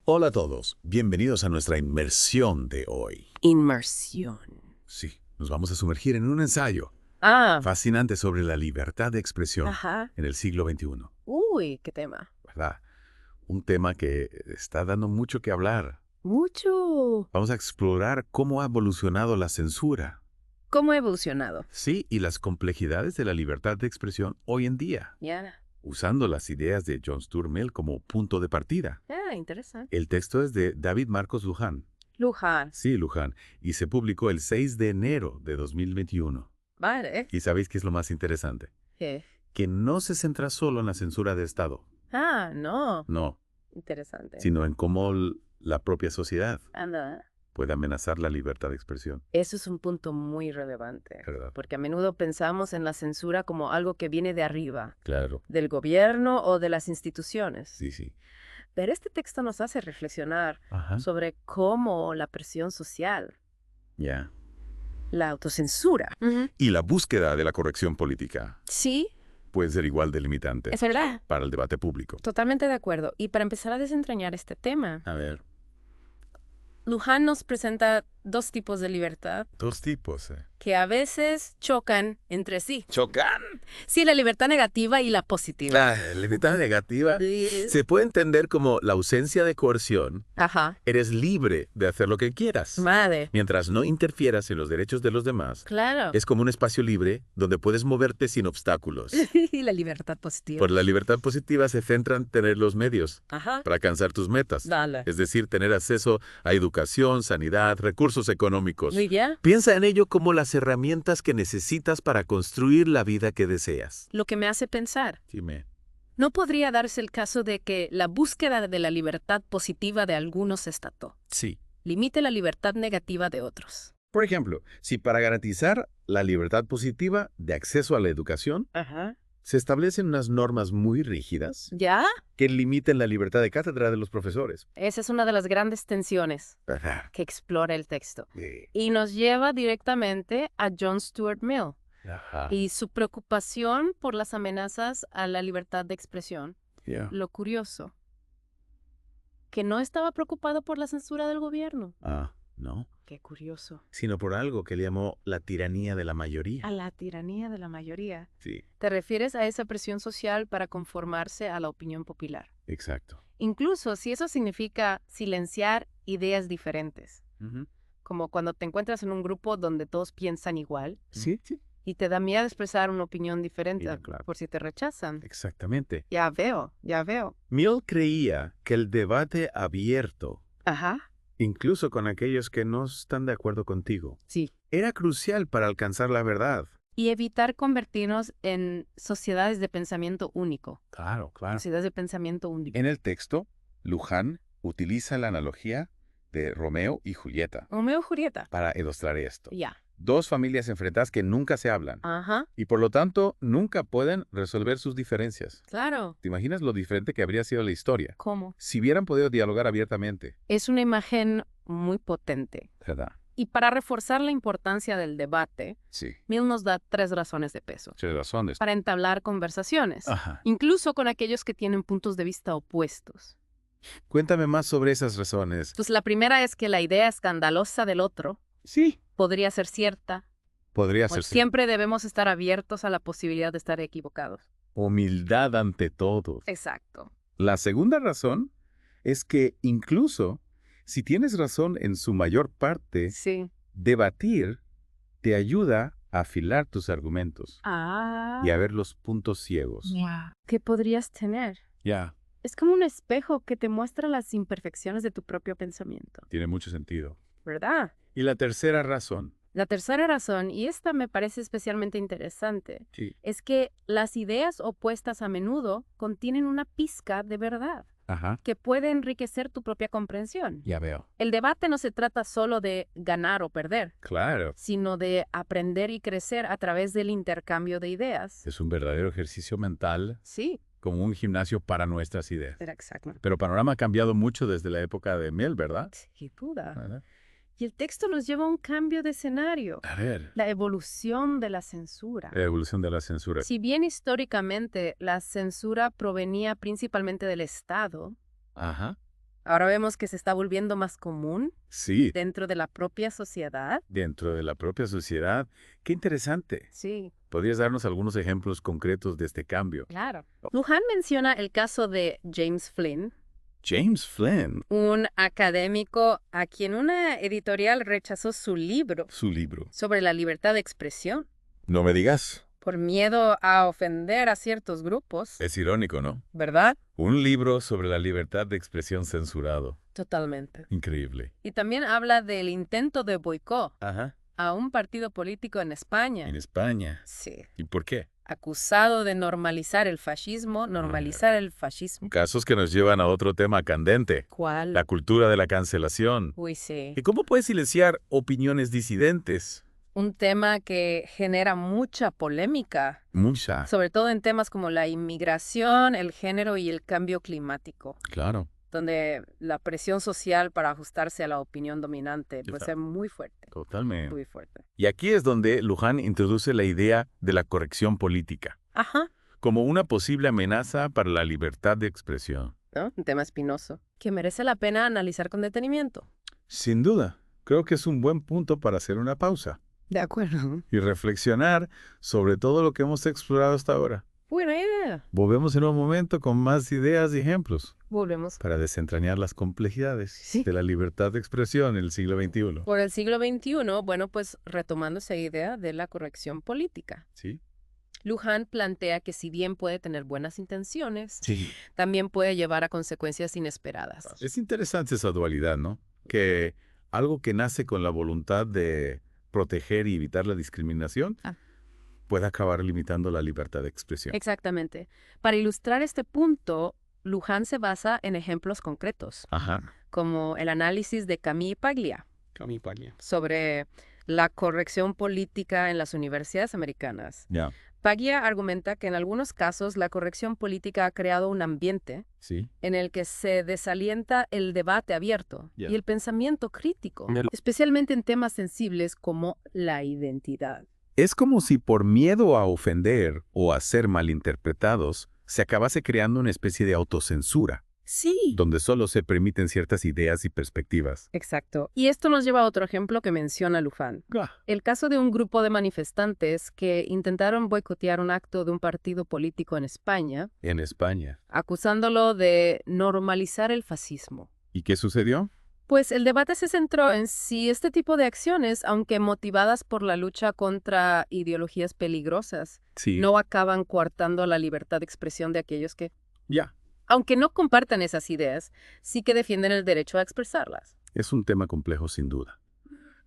Hola a todos, bienvenidos a nuestra inmersión de hoy. Inmersión. Sí, nos vamos a sumergir en un ensayo Ah, fascinante sobre la libertad de expresión ajá. en el siglo XXI, Uy, qué tema. ¿verdad? Un tema que está dando mucho que hablar. Mucho. Vamos a explorar cómo ha evolucionado la censura, ¿Cómo ha evolucionado? sí, y las complejidades de la libertad de expresión hoy en día, Ya. usando las ideas de John Stuart Mill como punto de partida. Interesante. El texto es de David Marcos Luján. Luján. Sí, Luján, y se publicó el 6 de enero de 2021. Vale. ¿Y sabéis qué es lo más interesante? ¿Qué? Que no se centra solo en la censura de Estado, No. no, Interesante. sino en cómo la propia sociedad Anda. puede amenazar la libertad de expresión, Eso es un punto muy relevante, ¿verdad? porque a menudo pensamos en la censura como algo que viene de arriba, Claro, del gobierno o de las instituciones. sí, sí. Pero este texto nos hace reflexionar Ajá. sobre cómo la presión social, Ya. la autocensura. Y la búsqueda de la corrección política Sí, puede ser igual de limitante es verdad. para el debate público. Totalmente de acuerdo. Y para empezar a desentrañar este tema, A ver, Luján nos presenta dos tipos de libertad dos tipos. que a veces chocan entre sí. ¿Chocan? Sí, la libertad negativa y la positiva. La libertad negativa se puede entender como la ausencia de coerción. Ajá. Eres libre de hacer lo que quieras. Madre. Mientras no interfieras en los derechos de los demás, Claro. es como un espacio libre donde puedes moverte sin obstáculos. Y la libertad positiva. Por la libertad positiva se centra en tener los medios Ajá. para alcanzar tus metas. Dale. Es decir, tener acceso a educación, sanidad, recursos económicos. ¿Y ya? Piensa en ello como las herramientas que necesitas para construir la vida que deseas. Lo que me hace pensar, Dime. ¿no podría darse el caso de que la búsqueda de la libertad positiva de algunos estados Sí. limite la libertad negativa de otros? Por ejemplo, si para garantizar la libertad positiva de acceso a la educación, Ajá. se establecen unas normas muy rígidas ¿Ya? que limiten la libertad de cátedra de los profesores. Esa es una de las grandes tensiones Ajá. que explora el texto. Sí. Y nos lleva directamente a John Stuart Mill Ajá. y su preocupación por las amenazas a la libertad de expresión. Ya. Lo curioso, que no estaba preocupado por la censura del gobierno. No. Qué curioso. Sino por algo que él llamó la tiranía de la mayoría. A la tiranía de la mayoría. Sí, ¿Te refieres a esa presión social para conformarse a la opinión popular? exacto. Incluso si eso significa silenciar ideas diferentes. Como cuando te encuentras en un grupo donde todos piensan igual Sí, sí. y te da miedo expresar una opinión diferente Ya, claro. por si te rechazan. Exactamente. Ya veo, ya veo. Mill creía que el debate abierto, Ajá, incluso con aquellos que no están de acuerdo contigo, sí. era crucial para alcanzar la verdad. Y evitar convertirnos en sociedades de pensamiento único. Claro, claro. Sociedades de pensamiento único. En el texto, Luján utiliza la analogía de Romeo y Julieta Romeo y Julieta. para ilustrar esto. Ya. Dos familias enfrentadas que nunca se hablan Ajá, y por lo tanto nunca pueden resolver sus diferencias. claro. ¿Te imaginas lo diferente que habría sido la historia ¿Cómo? si hubieran podido dialogar abiertamente? Es una imagen muy potente. ¿Verdad? Y para reforzar la importancia del debate, Sí. Mill nos da 3 razones de peso Tienes razón. para entablar conversaciones, Ajá. incluso con aquellos que tienen puntos de vista opuestos. Cuéntame más sobre esas razones. Pues la primera es que la idea escandalosa del otro Sí. podría ser cierta. Podría Pues ser siempre debemos estar abiertos a la posibilidad de estar equivocados. humildad ante todo. Exacto. La segunda razón es que incluso si tienes razón en su mayor parte, Sí. debatir te ayuda a afilar tus argumentos Ah. y a ver los puntos ciegos. ¿Qué podrías tener? Ya, Es como un espejo que te muestra las imperfecciones de tu propio pensamiento, tiene mucho sentido. ¿verdad? Y la tercera razón. La tercera razón, y esta me parece especialmente interesante, Sí. es que las ideas opuestas a menudo contienen una pizca de verdad Ajá. que puede enriquecer tu propia comprensión. Ya veo. El debate no se trata solo de ganar o perder, Claro. sino de aprender y crecer a través del intercambio de ideas. Es un verdadero ejercicio mental, Sí, como un gimnasio para nuestras ideas. era exacto. Pero el panorama ha cambiado mucho desde la época de Mill, ¿verdad? Sin duda. ¿Verdad? Y el texto nos lleva a un cambio de escenario, A ver. la evolución de la censura. La evolución de la censura. Si bien históricamente la censura provenía principalmente del Estado, Ajá. Ahora vemos que se está volviendo más común Sí, dentro de la propia sociedad. dentro de la propia sociedad. Qué interesante. Sí, ¿Podrías darnos algunos ejemplos concretos de este cambio? claro. Luján menciona el caso de James Flynn, James Flynn, un académico a quien una editorial rechazó su libro su libro. sobre la libertad de expresión No me digas. por miedo a ofender a ciertos grupos, Es irónico, ¿no? ¿verdad? Un libro sobre la libertad de expresión censurado. Totalmente. Increíble. Y también habla del intento de boicot Ajá. a un partido político en España. En España. Sí. ¿Y por qué? Acusado de normalizar el fascismo, normalizar el fascismo. Casos que nos llevan a otro tema candente. ¿Cuál? La cultura de la cancelación. Uy, sí. ¿Y cómo puedes silenciar opiniones disidentes? Un tema que genera mucha polémica, Mucha. sobre todo en temas como la inmigración, el género y el cambio climático, Claro. donde la presión social para ajustarse a la opinión dominante puede ser muy fuerte, Totalmente. muy fuerte. Y aquí es donde Luján introduce la idea de la corrección política, Ajá. como una posible amenaza para la libertad de expresión. ¿No? Un tema espinoso que merece la pena analizar con detenimiento. Sin duda, creo que es un buen punto para hacer una pausa De acuerdo. y reflexionar sobre todo lo que hemos explorado hasta ahora. Buena idea. Volvemos en un momento con más ideas y ejemplos Volvemos. para desentrañar las complejidades Sí. de la libertad de expresión en el siglo XXI. Por el siglo XXI, bueno, pues retomando esa idea de la corrección política. ¿Sí? Luján plantea que si bien puede tener buenas intenciones, Sí. también puede llevar a consecuencias inesperadas. Es interesante esa dualidad, ¿no? Que algo que nace con la voluntad de proteger y evitar la discriminación Ah. puede acabar limitando la libertad de expresión. Exactamente. Para ilustrar este punto, Luján se basa en ejemplos concretos, Ajá. como el análisis de Camille Paglia sobre la corrección política en las universidades americanas. Ya. Paglia argumenta que en algunos casos la corrección política ha creado un ambiente Sí. en el que se desalienta el debate abierto Ya. y el pensamiento crítico, especialmente en temas sensibles como la identidad. Es como si por miedo a ofender o a ser malinterpretados, se acabase creando una especie de autocensura, Sí. donde solo se permiten ciertas ideas y perspectivas. Exacto. Y esto nos lleva a otro ejemplo que menciona Luján. El caso de un grupo de manifestantes que intentaron boicotear un acto de un partido político en España, En España. acusándolo de normalizar el fascismo. ¿Y qué sucedió? Pues el debate se centró en si este tipo de acciones, aunque motivadas por la lucha contra ideologías peligrosas, Sí. no acaban coartando la libertad de expresión de aquellos que, Ya. aunque no compartan esas ideas, sí que defienden el derecho a expresarlas. Es un tema complejo sin duda.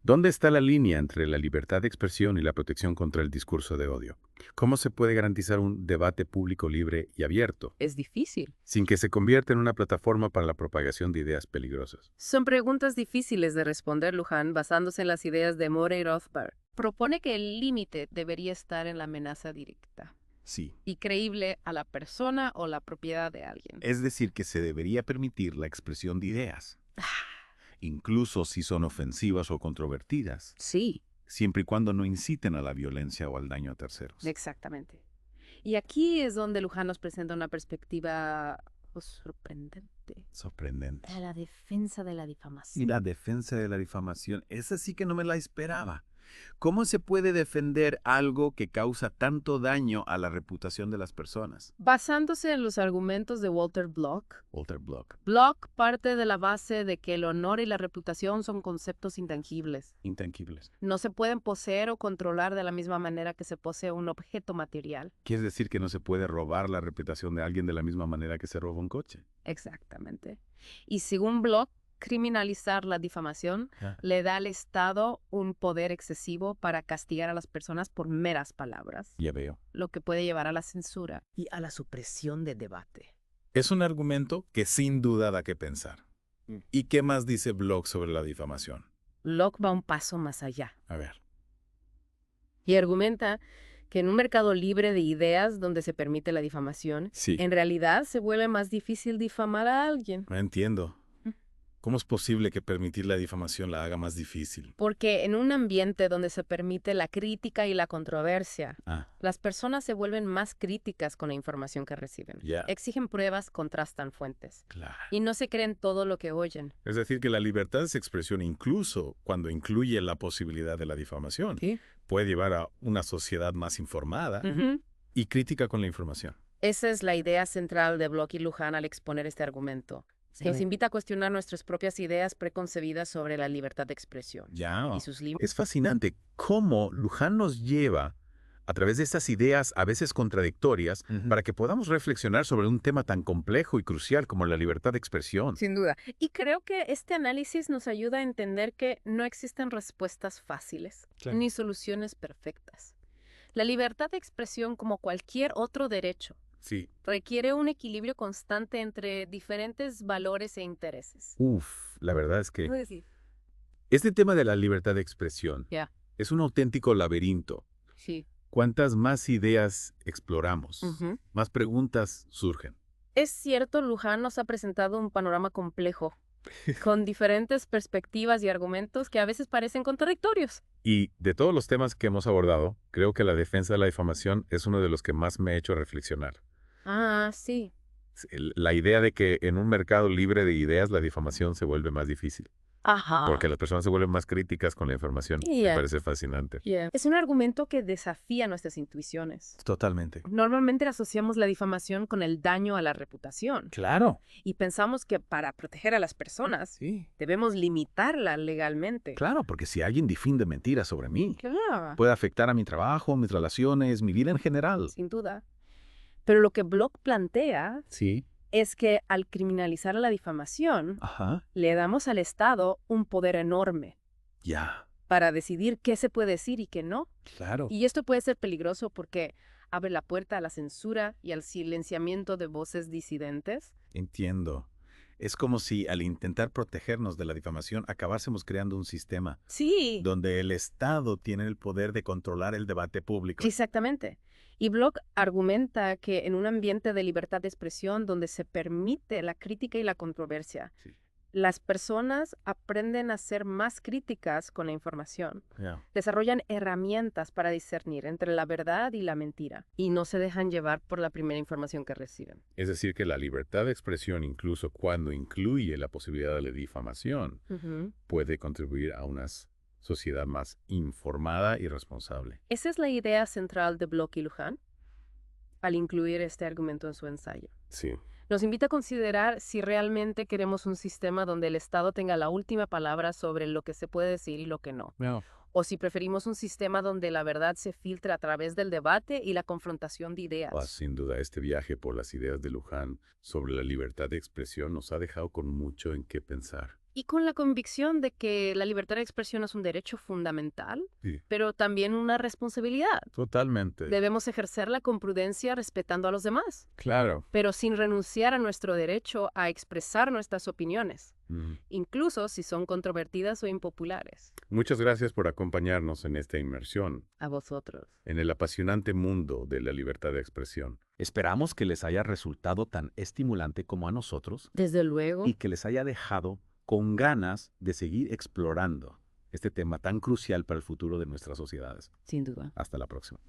¿Dónde está la línea entre la libertad de expresión y la protección contra el discurso de odio? ¿Cómo se puede garantizar un debate público libre y abierto, Es difícil. sin que se convierta en una plataforma para la propagación de ideas peligrosas? Son preguntas difíciles de responder, Luján, basándose en las ideas de Murray Rothbard. Propone que el límite debería estar en la amenaza directa Sí. y creíble a la persona o la propiedad de alguien. Es decir, que se debería permitir la expresión de ideas, incluso si son ofensivas o controvertidas, Sí, siempre y cuando no inciten a la violencia o al daño a terceros. exactamente. Y aquí es donde Luján nos presenta una perspectiva sorprendente. Sorprendente. A la defensa de la difamación. Y la defensa de la difamación, esa sí que no me la esperaba. ¿Cómo se puede defender algo que causa tanto daño a la reputación de las personas? Basándose en los argumentos de Walter Block, Walter Block. Block parte de la base de que el honor y la reputación son conceptos intangibles. Intangibles. No se pueden poseer o controlar de la misma manera que se posee un objeto material. ¿Quiere decir que no se puede robar la reputación de alguien de la misma manera que se roba un coche? Exactamente. Y según Block, criminalizar la difamación le da al Estado un poder excesivo para castigar a las personas por meras palabras, Ya veo. lo que puede llevar a la censura. y a la supresión de debate. Es un argumento que sin duda da que pensar. Mm. ¿Y qué más dice Block sobre la difamación? Locke va un paso más allá A ver. y argumenta que en un mercado libre de ideas donde se permite la difamación, Sí. en realidad se vuelve más difícil difamar a alguien. Entiendo. ¿Cómo es posible que permitir la difamación la haga más difícil? Porque en un ambiente donde se permite la crítica y la controversia, Ah, las personas se vuelven más críticas con la información que reciben. ya. Exigen pruebas, contrastan fuentes. Claro. Y no se creen todo lo que oyen. Es decir, que la libertad de expresión, incluso cuando incluye la posibilidad de la difamación, Sí. puede llevar a una sociedad más informada Ujú. y crítica con la información. Esa es la idea central de Bloch y Luján al exponer este argumento. Nos invita a cuestionar nuestras propias ideas preconcebidas sobre la libertad de expresión Ya. y sus límites. Es fascinante cómo Luján nos lleva a través de estas ideas a veces contradictorias para que podamos reflexionar sobre un tema tan complejo y crucial como la libertad de expresión. Sin duda. Y creo que este análisis nos ayuda a entender que no existen respuestas fáciles Claro. ni soluciones perfectas. La libertad de expresión, como cualquier otro derecho, Sí. requiere un equilibrio constante entre diferentes valores e intereses. La verdad es que Sí. este tema de la libertad de expresión Ya. es un auténtico laberinto. Sí. Cuantas más ideas exploramos, Ujú. más preguntas surgen. Es cierto, Luján nos ha presentado un panorama complejo, con diferentes perspectivas y argumentos que a veces parecen contradictorios. Y de todos los temas que hemos abordado, creo que la defensa de la difamación es uno de los que más me ha hecho reflexionar. Ah, sí. La idea de que en un mercado libre de ideas la difamación se vuelve más difícil, Ajá. porque las personas se vuelven más críticas con la información. Me Yeah. parece fascinante. Es un argumento que desafía nuestras intuiciones. Totalmente. Normalmente asociamos la difamación con el daño a la reputación Claro. y pensamos que para proteger a las personas Sí. debemos limitarla legalmente. Claro, porque si alguien difunde mentiras sobre mí, Claro. puede afectar a mi trabajo, mis relaciones, mi vida en general. Sin duda. Pero lo que Bloch plantea Sí. es que al criminalizar la difamación, Ajá. le damos al Estado un poder enorme Ya. para decidir qué se puede decir y qué no. Claro. Y esto puede ser peligroso porque abre la puerta a la censura y al silenciamiento de voces disidentes. Entiendo. Es como si al intentar protegernos de la difamación acabásemos creando un sistema Sí, donde el Estado tiene el poder de controlar el debate público. exactamente. Y Bloch argumenta que en un ambiente de libertad de expresión donde se permite la crítica y la controversia, Sí. las personas aprenden a ser más críticas con la información. Ya. Desarrollan herramientas para discernir entre la verdad y la mentira y no se dejan llevar por la primera información que reciben. Es decir, que la libertad de expresión, incluso cuando incluye la posibilidad de la difamación, puede contribuir a una sociedad más informada y responsable. Esa es la idea central de Bloch y Luján al incluir este argumento en su ensayo. Sí. Nos invita a considerar si realmente queremos un sistema donde el Estado tenga la última palabra sobre lo que se puede decir y lo que no. O si preferimos un sistema donde la verdad se filtra a través del debate y la confrontación de ideas. Sin duda, este viaje por las ideas de Luján sobre la libertad de expresión nos ha dejado con mucho en qué pensar. Y con la convicción de que la libertad de expresión es un derecho fundamental, Sí. pero también una responsabilidad. Totalmente. Debemos ejercerla con prudencia respetando a los demás, Claro. pero sin renunciar a nuestro derecho a expresar nuestras opiniones, incluso si son controvertidas o impopulares. Muchas gracias por acompañarnos en esta inmersión A vosotros. en el apasionante mundo de la libertad de expresión. Esperamos que les haya resultado tan estimulante como a nosotros Desde luego. y que les haya dejado con ganas de seguir explorando este tema tan crucial para el futuro de nuestras sociedades. Sin duda. Hasta la próxima.